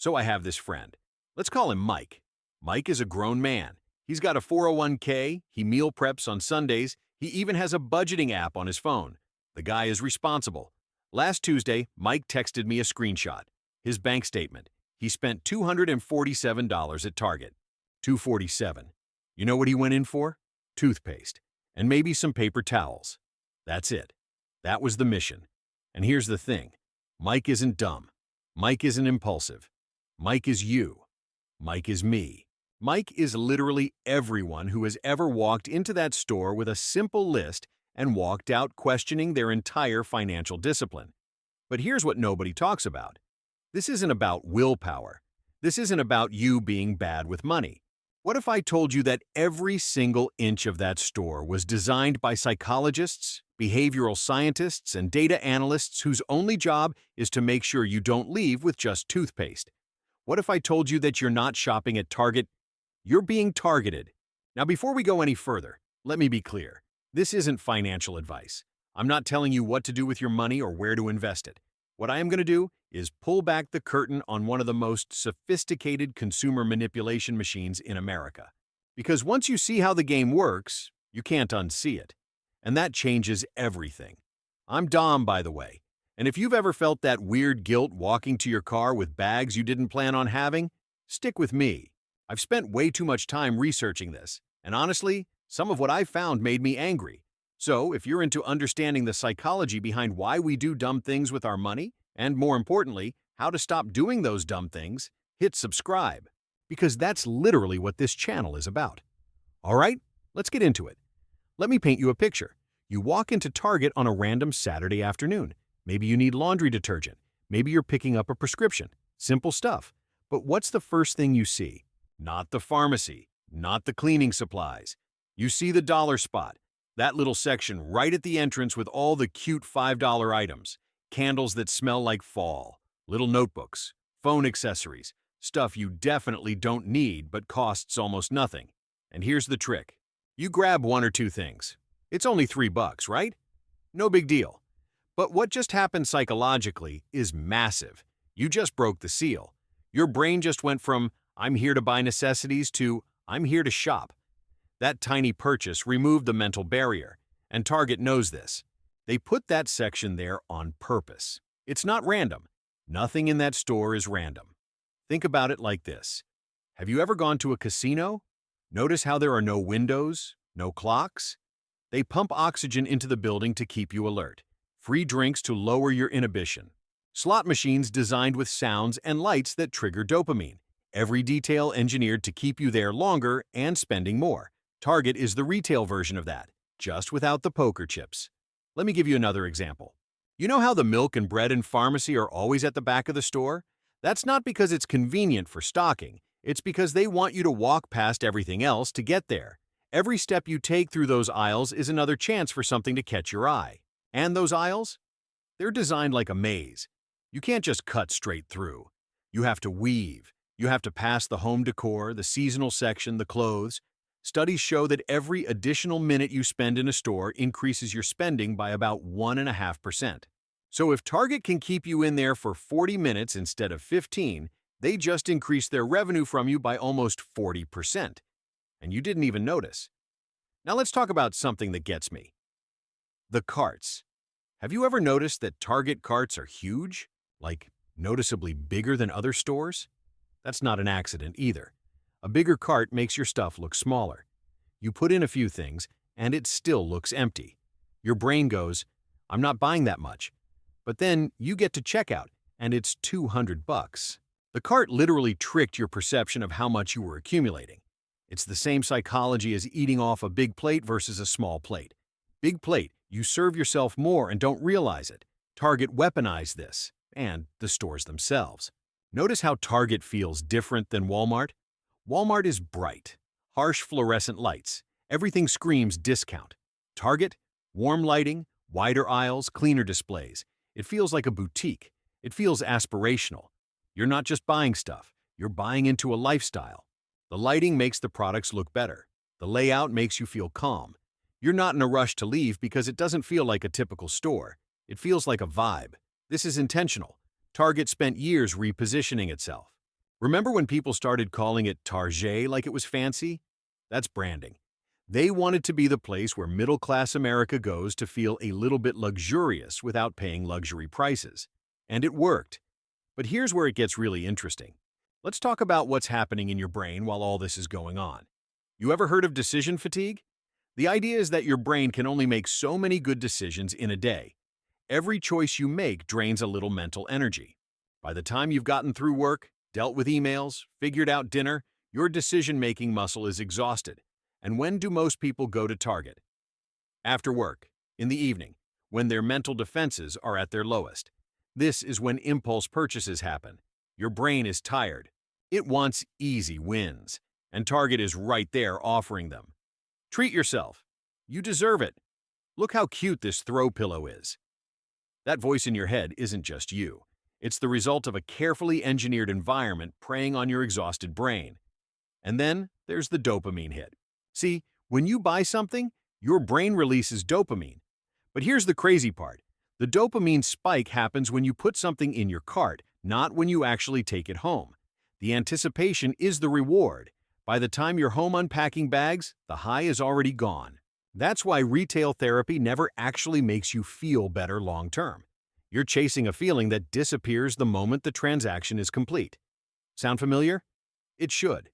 So I have this friend. Let's call him Mike. Mike is a grown man. He's got a 401k, he meal preps on Sundays, he even has a budgeting app on his phone. The guy is responsible. Last Tuesday, Mike texted me a screenshot. His bank statement. He spent $247 at Target. $247. You know what he went in for? Toothpaste. And maybe some paper towels. That's it. That was the mission. And here's the thing. Mike isn't dumb. Mike isn't impulsive. Mike is you. Mike is me. Mike is literally everyone who has ever walked into that store with a simple list and walked out questioning their entire financial discipline. But here's what nobody talks about. This isn't about willpower. This isn't about you being bad with money. What if I told you that every single inch of that store was designed by psychologists, behavioral scientists, and data analysts whose only job is to make sure you don't leave with just toothpaste? What if I told you that you're not shopping at Target? You're being targeted. Now, before we go any further, let me be clear. This isn't financial advice. I'm not telling you what to do with your money or where to invest it. What I am going to do is pull back the curtain on one of the most sophisticated consumer manipulation machines in America. Because once you see how the game works, you can't unsee it. And that changes everything. I'm Dom, by the way. And if you've ever felt that weird guilt walking to your car with bags you didn't plan on having, stick with me. I've spent way too much time researching this, and honestly, some of what I've found made me angry. So, if you're into understanding the psychology behind why we do dumb things with our money, and more importantly, how to stop doing those dumb things, hit subscribe, because that's literally what this channel is about. All right, let's get into it. Let me paint you a picture. You walk into Target on a random Saturday afternoon. Maybe you need laundry detergent. Maybe you're picking up a prescription. Simple stuff. But what's the first thing you see? Not the pharmacy, not the cleaning supplies. You see the dollar spot, that little section right at the entrance with all the cute $5 items, candles that smell like fall, little notebooks, phone accessories, stuff you definitely don't need but costs almost nothing. And here's the trick. You grab one or two things. It's only $3, right? No big deal. But what just happened psychologically is massive. You just broke the seal. Your brain just went from, I'm here to buy necessities to, I'm here to shop. That tiny purchase removed the mental barrier, and Target knows this. They put that section there on purpose. It's not random. Nothing in that store is random. Think about it like this. Have you ever gone to a casino? Notice how there are no windows, no clocks? They pump oxygen into the building to keep you alert. Free drinks to lower your inhibition. Slot machines designed with sounds and lights that trigger dopamine. Every detail engineered to keep you there longer and spending more. Target is the retail version of that, just without the poker chips. Let me give you another example. You know how the milk and bread in pharmacy are always at the back of the store? That's not because it's convenient for stocking. It's because they want you to walk past everything else to get there. Every step you take through those aisles is another chance for something to catch your eye. And those aisles? They're designed like a maze. You can't just cut straight through. You have to weave. You have to pass the home decor, the seasonal section, the clothes. Studies show that every additional minute you spend in a store increases your spending by about 1.5%. So if Target can keep you in there for 40 minutes instead of 15, they just increased their revenue from you by almost 40%. And you didn't even notice. Now let's talk about something that gets me. The carts. Have you ever noticed that Target carts are huge? Like, noticeably bigger than other stores? That's not an accident either. A bigger cart makes your stuff look smaller. You put in a few things, and it still looks empty. Your brain goes, I'm not buying that much. But then you get to checkout, and it's $200. The cart literally tricked your perception of how much you were accumulating. It's the same psychology as eating off a big plate versus a small plate. Big plate, you serve yourself more and don't realize it. Target weaponized this, and the stores themselves. Notice how Target feels different than Walmart? Walmart is bright, harsh fluorescent lights. Everything screams discount. Target, warm lighting, wider aisles, cleaner displays. It feels like a boutique. It feels aspirational. You're not just buying stuff, you're buying into a lifestyle. The lighting makes the products look better. The layout makes you feel calm. You're not in a rush to leave because it doesn't feel like a typical store. It feels like a vibe. This is intentional. Target spent years repositioning itself. Remember when people started calling it Target like it was fancy? That's branding. They wanted to be the place where middle-class America goes to feel a little bit luxurious without paying luxury prices. And it worked. But here's where it gets really interesting. Let's talk about what's happening in your brain while all this is going on. You ever heard of decision fatigue? The idea is that your brain can only make so many good decisions in a day. Every choice you make drains a little mental energy. By the time you've gotten through work, dealt with emails, figured out dinner, your decision-making muscle is exhausted. And when do most people go to Target? After work, in the evening, when their mental defenses are at their lowest. This is when impulse purchases happen. Your brain is tired. It wants easy wins, and Target is right there offering them. Treat yourself. You deserve it. Look how cute this throw pillow is. That voice in your head isn't just you. It's the result of a carefully engineered environment preying on your exhausted brain. And then there's the dopamine hit. See, when you buy something, your brain releases dopamine. But here's the crazy part. The dopamine spike happens when you put something in your cart, not when you actually take it home. The anticipation is the reward. By the time you're home unpacking bags, the high is already gone. That's why retail therapy never actually makes you feel better long term. You're chasing a feeling that disappears the moment the transaction is complete. Sound familiar? It should.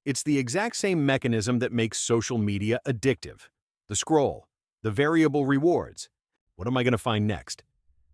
It's the exact same mechanism that makes social media addictive. The scroll, the variable rewards. What am I going to find next?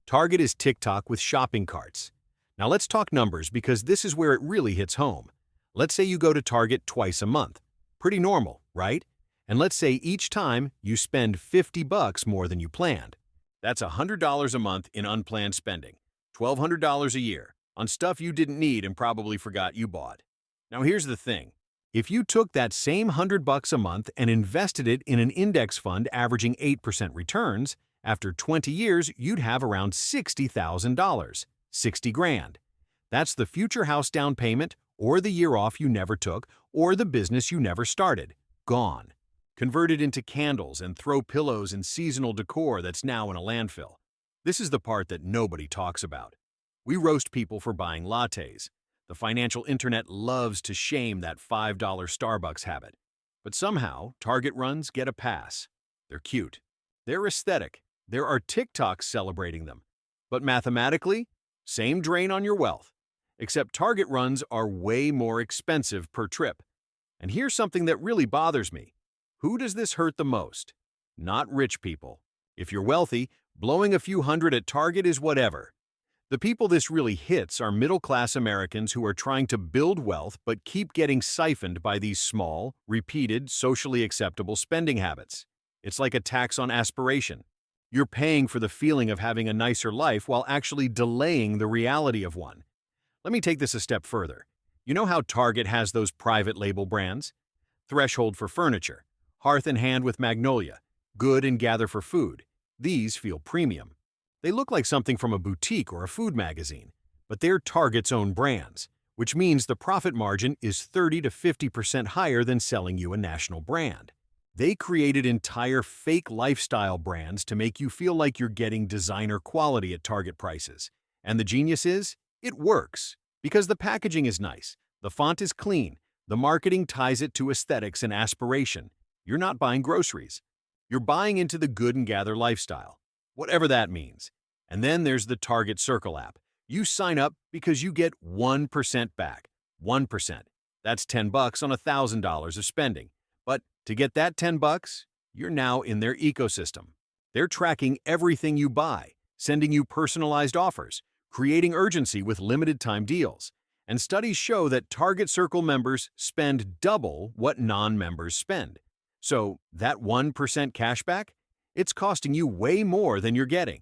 Target is TikTok with shopping carts. Now let's talk numbers because this is where it really hits home. Let's say you go to Target twice a month. Pretty normal, right? And let's say each time you spend $50 more than you planned. That's $100 a month in unplanned spending, $1,200 a year, on stuff you didn't need and probably forgot you bought. Now here's the thing. If you took that same $100 a month and invested it in an index fund averaging 8% returns, after 20 years you'd have around $60,000, 60 grand. That's the future house down payment, or the year off you never took, or the business you never started. Gone. Converted into candles and throw pillows and seasonal decor that's now in a landfill. This is the part that nobody talks about. We roast people for buying lattes. The financial internet loves to shame that $5 Starbucks habit. But somehow, Target runs get a pass. They're cute. They're aesthetic. There are TikToks celebrating them. But mathematically, same drain on your wealth. Except Target runs are way more expensive per trip. And here's something that really bothers me. Who does this hurt the most? Not rich people. If you're wealthy, blowing a few hundred at Target is whatever. The people this really hits are middle-class Americans who are trying to build wealth but keep getting siphoned by these small, repeated, socially acceptable spending habits. It's like a tax on aspiration. You're paying for the feeling of having a nicer life while actually delaying the reality of one. Let me take this a step further. You know how Target has those private label brands? Threshold for furniture, Hearth and Hand with Magnolia, Good and Gather for food. These feel premium. They look like something from a boutique or a food magazine, but they're Target's own brands, which means the profit margin is 30 to 50% higher than selling you a national brand. They created entire fake lifestyle brands to make you feel like you're getting designer quality at Target prices. And the genius is, it works. Because the packaging is nice, the font is clean, the marketing ties it to aesthetics and aspiration. You're not buying groceries. You're buying into the Good and Gather lifestyle, whatever that means. And then there's the Target Circle app. You sign up because you get 1% back. 1%. That's $10 on $1,000 of spending. But to get that $10, you're now in their ecosystem. They're tracking everything you buy, sending you personalized offers, creating urgency with limited-time deals. And studies show that Target Circle members spend double what non-members spend. So that 1% cashback, it's costing you way more than you're getting.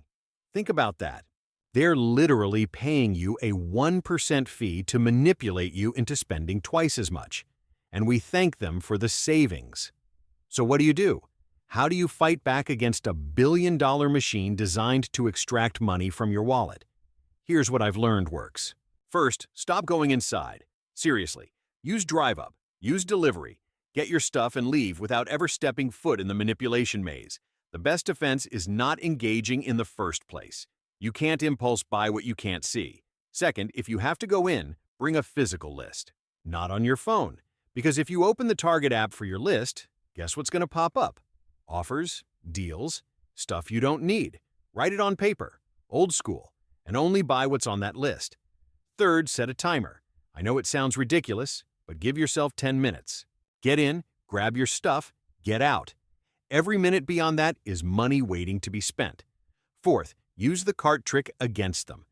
Think about that. They're literally paying you a 1% fee to manipulate you into spending twice as much. And we thank them for the savings. So what do? How do you fight back against a billion-dollar machine designed to extract money from your wallet? Here's what I've learned works. First, stop going inside. Seriously, use Drive Up, use delivery. Get your stuff and leave without ever stepping foot in the manipulation maze. The best defense is not engaging in the first place. You can't impulse buy what you can't see. Second, if you have to go in, Bring a physical list, not on your phone, because if you open the Target app for your list, guess what's going to pop up? Offers, deals, stuff you don't need. Write it on paper, old school, and only buy what's on that list. Third, set a timer. I know it sounds ridiculous, but give yourself 10 minutes. Get in, grab your stuff, get out. Every minute beyond that is money waiting to be spent. Fourth, use the cart trick against them.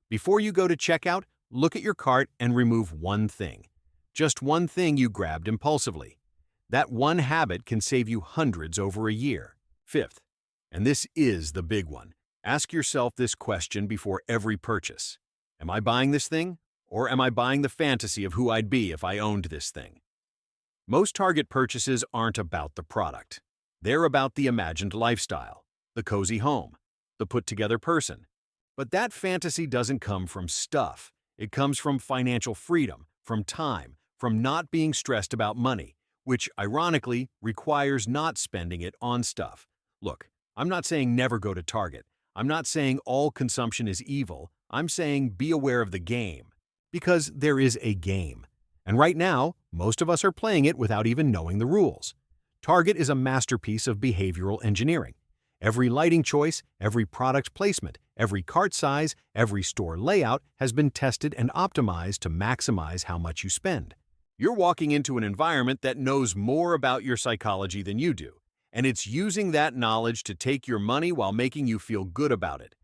Before you go to checkout, look at your cart and remove one thing. Just one thing you grabbed impulsively. That one habit can save you hundreds over a year. Fifth, and this is the big one, ask yourself this question before every purchase. Am I buying this thing, or am I buying the fantasy of who I'd be if I owned this thing? Most Target purchases aren't about the product. They're about the imagined lifestyle, the cozy home, the put-together person. But that fantasy doesn't come from stuff. It comes from financial freedom, from time, from not being stressed about money, which, ironically, requires not spending it on stuff. Look, I'm not saying never go to Target. I'm not saying all consumption is evil. I'm saying be aware of the game. Because there is a game. And right now, most of us are playing it without even knowing the rules. Target is a masterpiece of behavioral engineering. Every lighting choice, every product placement, every cart size, every store layout has been tested and optimized to maximize how much you spend. You're walking into an environment that knows more about your psychology than you do, and it's using that knowledge to take your money while making you feel good about it.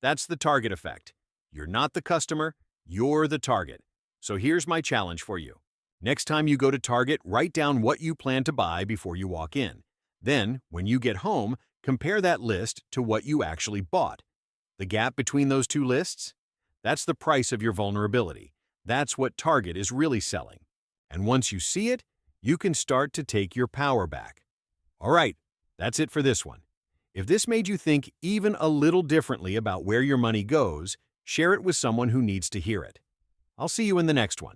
That's the Target effect. You're not the customer, you're the target. So here's my challenge for you. Next time you go to Target, write down what you plan to buy before you walk in. Then, when you get home, compare that list to what you actually bought. The gap between those two lists? That's the price of your vulnerability. That's what Target is really selling. And once you see it, you can start to take your power back. All right, that's it for this one. If this made you think even a little differently about where your money goes, share it with someone who needs to hear it. I'll see you in the next one.